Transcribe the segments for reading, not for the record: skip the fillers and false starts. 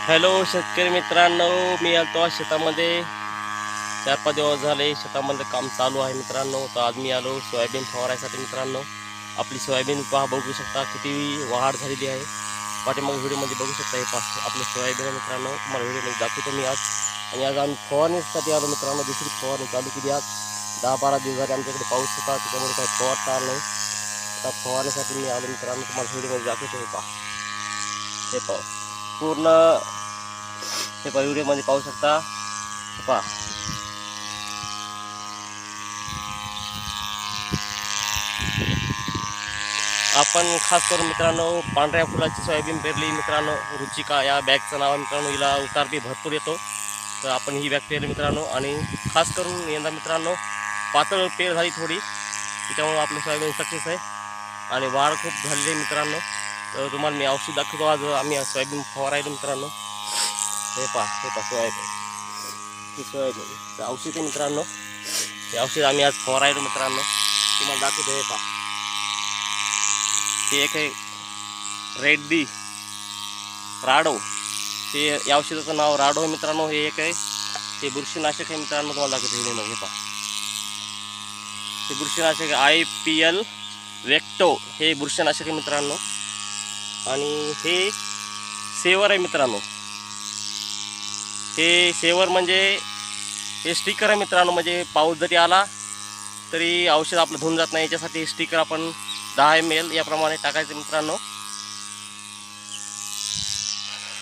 Hello शेतकरी मित्रांनो, मी आलो शेतामध्ये. 4-5 दिवस झाले शेतामध्ये काम चालू आहे मित्रांनो. तर आज मी आलो सोयाबीन फवारायसाठी मित्रांनो. आपली सोयाबीन पहा, बघू शकता किती वाढ झालेली आहे. पाठीमागे व्हिडिओमध्ये बघू शकता. हे पहा आपलं सोयाबीन आहे मित्रांनो. तुम्हाला व्हिडिओमध्ये दाखवतो मी आज. आणि आज आम्ही फवारणीसाठी आलो मित्रांनो. दुसरी फवारणी चालू केली आज. 10-12 दिवस झाले आमच्याकडे पाऊस होता, त्याच्यामुळे काही फवारता आलं नाही. आता फवारणीसाठी मी आलो मित्रांनो. तुम्हाला व्हिडिओमध्ये दाखवतो. हे पहा, हे पहा पूर्ण. हे पहा व्हिडिओमध्ये पाहू शकता. हे पहा, आपण खास करून मित्रांनो पांढऱ्या फुलाची सोयाबीन पेरली मित्रांनो. रुचिका या बॅगचं नाव आहे मित्रांनो. हिला उतार बी भरपूर येतो, तर आपण ही बॅग पेरली मित्रांनो. आणि खास करून यंदा मित्रांनो पातळ पेर झाली थोडी, त्याच्यामुळं आपलं सोयाबीन सक्सेस आहे आणि वाढ खूप झालेली आहे मित्रांनो. तर तुम्हाला मी औषध दाखवतो. आज आम्ही सोयाबीन फवारायला मित्रांनो. हे पहा सोयाबीन, ही सोयाबीन औषध आहे मित्रांनो. हे औषध आम्ही आज फवारायला मित्रांनो. तुम्हाला दाखवतो. हे पहा, हे एक आहे रेड्डी राडो. हे या औषधाचं नाव राडो आहे मित्रांनो. हे एक आहे, हे बुरशीनाशक आहे मित्रांनो. तुम्हाला दाखवतो व्हिडिओमध्ये. हे पहा, हे बुरशीनाशक IPL वेक्टो हे बुरशीनाशक आहे मित्रांनो. आणि हे सेवर आहे मित्रांनो. हे सेवर म्हणजे हे स्टिकर आहे मित्रांनो. म्हणजे पाऊस जरी आला तरी औषध आपलं धुवून जात नाही, याच्यासाठी स्टिकर आपण 10 ml याप्रमाणे टाकायचं मित्रांनो.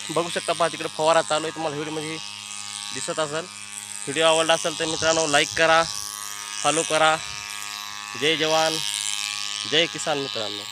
बघू शकता, पहा तिकडे फवारा चालू आहे. तुम्हाला व्हिडिओमध्ये दिसत असेल. व्हिडिओ आवडला असेल तर मित्रांनो लाईक करा, फॉलो करा. जय जवान जय किसान मित्रांनो.